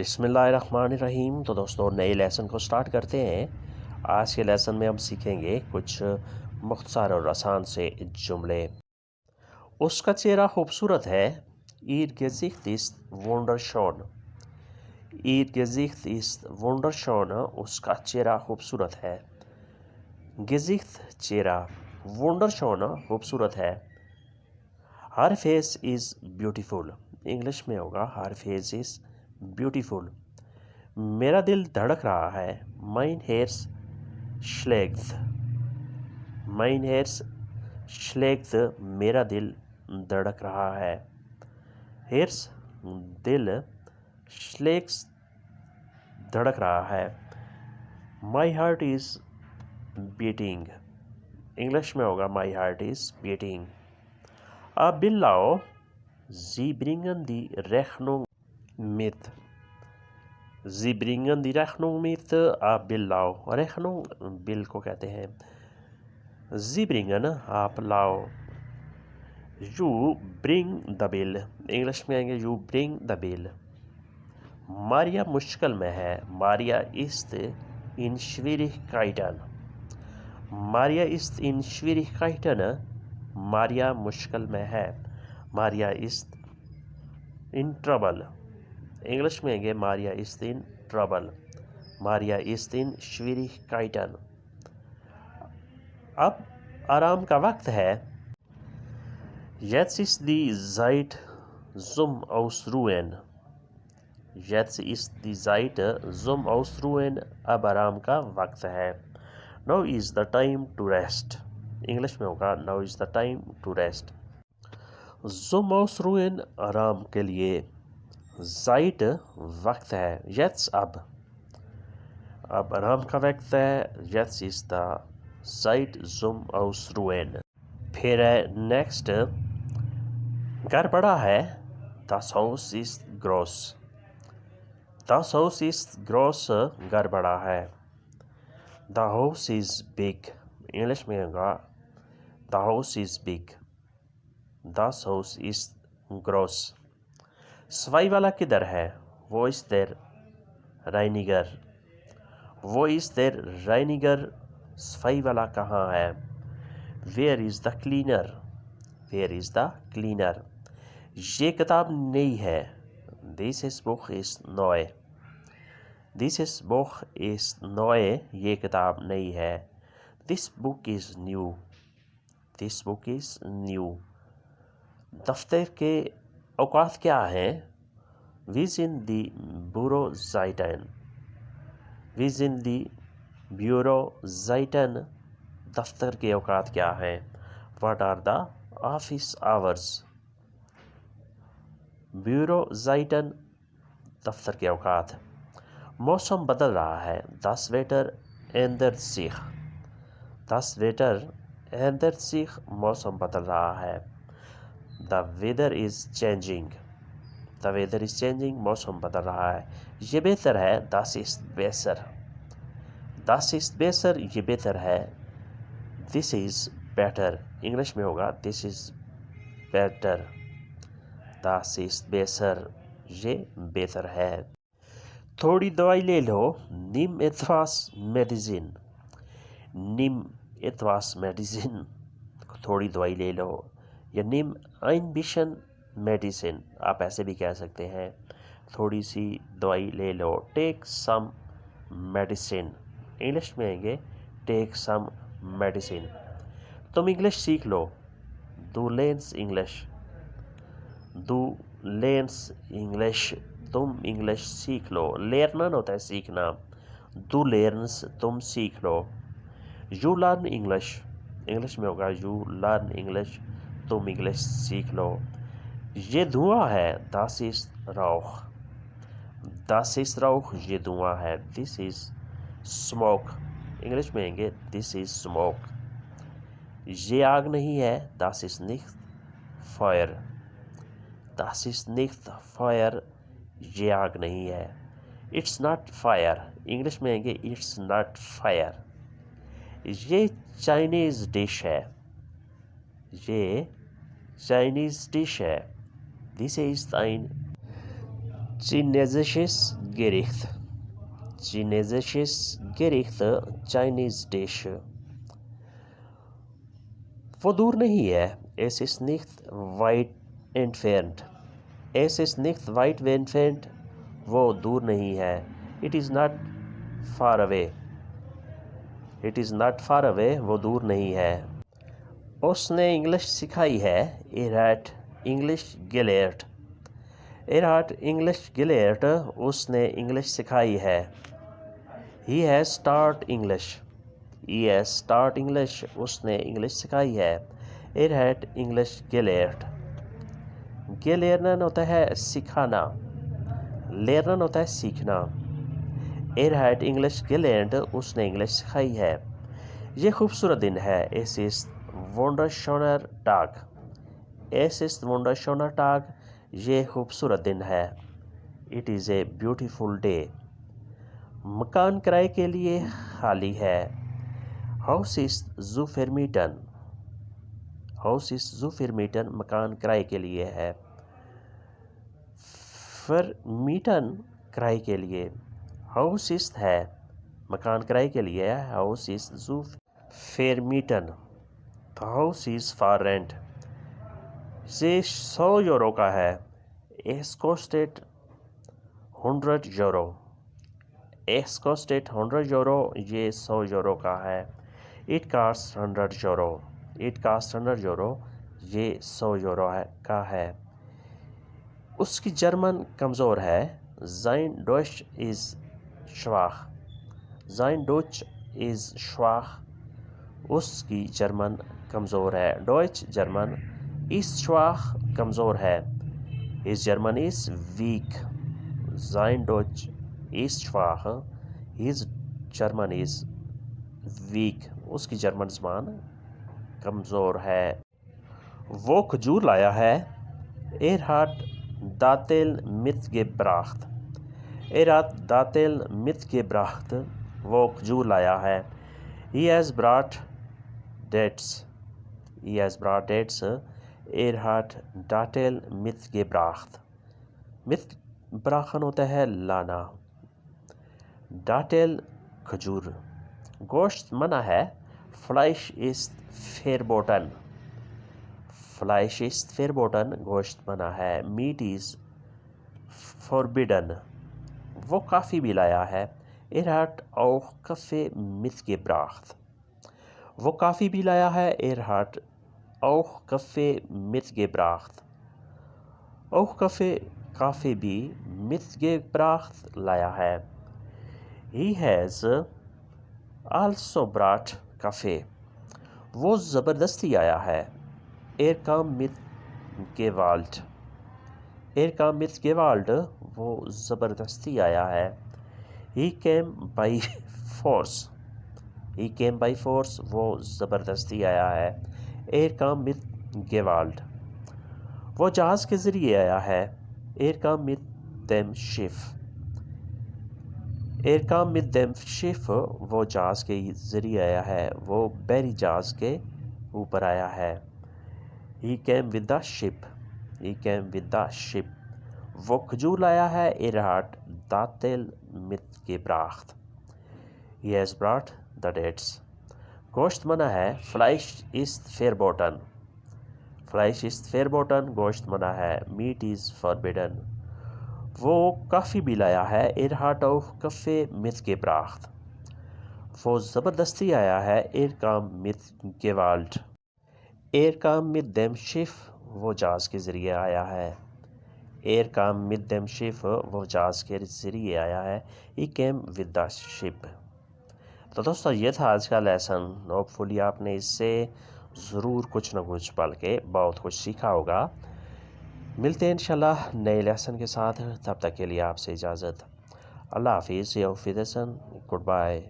बिस्मिल्लाहिर्रहमानिर्रहीम। तो दोस्तों नए लेसन को स्टार्ट करते हैं। आज के लेसन में हम सीखेंगे कुछ मुख्तसर और आसान से जुमले। उसका चेहरा खूबसूरत है। Ihr Gesicht ist wunderschön। Ihr Gesicht ist wunderschön। उसका चेहरा खूबसूरत है। Gesicht चेहरा, wunderschön खूबसूरत है। Her face is beautiful। English में होगा her face is beautiful। मेरा दिल धड़क रहा है। Mein Herz schlägt। Mein Herz schlägt। मेरा दिल धड़क रहा है। Herz दिल, schlägt धड़क रहा है। My heart is beating। English में होगा my heart is beating। अब बिल लाओ। Sie bringen die Rechnung mit। Sie bringen die Rechnung mit। आप बिल लाओ। Rechnung बिल को कहते हैं। Sie bringen आप लाओ। You bring the bill। English में आएंगे you bring the bill। Maria मुश्किल में है। Maria ist in Schwierigkeiten। Maria ist in Schwierigkeiten। Maria मुश्किल में है। Maria ist in trouble। English में आएंगे Maria ist in trouble। Maria ist in Schwierigkeiten। अब आराम का वक्त है। Jetzt ist die Zeit zum Ausruhen। Jetzt ist die Zeit zum Ausruhen। अब आराम का वक्त है। Now is the time to rest। English में होगा now is the time to rest। Zum Ausruhen आराम के लिए। Zeit वक्त है। Jetzt अब आराम का वक्त है। Jetzt ist the Zeit zum Ausruhen। फिर है नेक्स्ट। घर बड़ा है। Das Haus ist groß। Das Haus ist groß। घर बड़ा है। The house is big। English में होगा The house is big। Das Haus ist groß। सफाई वाला किधर है? Wo ist der Reiniger। Wo ist der Reiniger। सफाई वाला कहाँ है? Where is the cleaner। Where is the cleaner। ये किताब नई है। This book is neu। This book is neu। ये किताब नई है। This book is new। This book is new। दफ्तर के औकात क्या हैं? We sind die Bürozeiten। We sind die Bürozeiten। दफ्तर के औकात क्या हैं? What are the office hours। Bürozeiten दफ्तर के औकात। मौसम बदल रहा है। Das Wetter ändert sich। Das Wetter ändert sich। मौसम बदल रहा है। The weather is changing। The weather is changing। मौसम बदल रहा है। ये बेहतर है। Das ist besser। Das ist besser। ये बेहतर है। This is better। इंग्लिश में होगा This is better। Das ist besser। ये बेहतर है। थोड़ी दवाई ले लो। Nimm etwas Medizin। Nimm etwas Medizin। थोड़ी दवाई ले लो। या Nimm ein bisschen Medicine। आप ऐसे भी कह सकते हैं थोड़ी सी दवाई ले लो। Take some medicine। इंग्लिश में आएंगे Take some medicine। तुम इंग्लिश सीख लो। Do learn English। Do learn English। तुम इंग्लिश सीख लो। Learn होता है सीखना। Do learns तुम सीख लो। You learn English। इंग्लिश में होगा You learn English। तुम इंग्लिश सीख लो। ये धुआं है। Das ist Rauch। Das ist Rauch। ये धुआं है। This is smoke। इंग्लिश में आएंगे This is smoke। ये आग नहीं है। Das ist nicht Feuer। Das ist nicht Feuer। ये आग नहीं है। It's not fire। इंग्लिश में आएंगे It's not fire। ये चाइनीज़ डिश है। ये चाइनीज़ डिश है। This ist ein chinesisches Gericht. Chinesisches Gericht, Chinese dish. वो दूर नहीं है. Es ist nicht weit entfernt. Es ist nicht weit entfernt. वो दूर नहीं है. It is not far away. It is not far away. वो दूर नहीं है. उसने इंग्लिश सिखाई है. Er hat English gelernt. Er hat English gelernt. उसने इंग्लिश सिखाई है. He has taught English. He has taught English. उसने इंग्लिश सिखाई है. Er hat English gelernt. Gelernen होता है सिखाना. Lernen होता है सीखना. Er hat English gelernt. उसने इंग्लिश सिखाई है. ये खूबसूरत दिन है. Es ist wunderschöner Tag. Es ist wunderschöner Tag. ये खूबसूरत दिन है. It is a beautiful day. मकान किराए के लिए खाली है. Haus ist zu vermieten. Haus ist zu vermieten. मकान किराए के लिए है. Vermieten किराए के लिए. Haus ist है मकान किराए के लिए है. Haus ist zu vermieten. The house is for rent. ये 100 यूरो का है. Es kostet 100 euro. Es kostet 100 euro. ये 100 यूरो का है. It costs 100 euro. It costs 100 euro. ये 100 यूरो का है. उसकी जर्मन कमज़ोर है. Sein Deutsch ist schwach. Sein Deutsch ist schwach. उसकी जर्मन कमज़ोर है. Deutsch German. ist schwach कमज़ोर है. His German is weak. Sein Deutsch ist schwach. His German is weak. उसकी जर्मन ज़बान कमज़ोर है. वो खजूर लाया है. Er hat Datteln mitgebracht. Er hat Datteln mitgebracht. वो खजूर लाया है. He has brought dates. He has brought dates. Er hat Datteln mitgebracht. Mitbrachen होता है लाना. Dattel खजूर. गोश्त मना है. Fleisch ist verboten. Fleisch ist verboten. गोश्त मना है. Meat is forbidden. वो काफ़ी भी लाया है. Er hat auch Kaffee mitgebracht. वो काफ़ी भी लाया है. Er hat auch Kaffee mitgebracht. Auch काफ़ी भी mitgebracht लाया है. He has also brought Kaffee. वो ज़बरदस्ती आया है. Er kam mit Gewalt. Er kam mit Gewalt. वो ज़बरदस्ती आया है. He came by force. He came by force. वो ज़बरदस्ती आया है. Er kam mit Gewalt. वो जहाज़ के ज़रिए आया है. Er kam mit dem Schiff. Er kam mit dem Schiff. वो जहाज़ के ज़रिए आया है. वो बहरी जहाज़ के ऊपर आया है. He came with the ship. He came with the ship. वो खजूर लाया है. Er hat Datteln mitgebracht. He has brought the dates. गोश्त मना है. Fleisch ist verboten. Fleisch ist verboten. गोश्त मना है. Meat is forbidden. वो काफ़ी भी लाया है. Er hat auch Kaffee mitgebracht. वो ज़बरदस्ती आया है. Er kam mit Gewalt. Er kam mit dem Schiff. वो जहाज़ के ज़रिए आया है. Er kam mit dem Schiff. वो जहाज़ के ज़रिए आया है. He came with the ship. तो दोस्तों ये था आज का लेसन. होपफुली आपने इससे ज़रूर कुछ न कुछ पढ़ के बहुत कुछ सीखा होगा. मिलते हैं इंशाल्लाह नए लेसन के साथ. तब तक के लिए आपसे इजाज़त. अल्लाह हाफिज़. Good bye.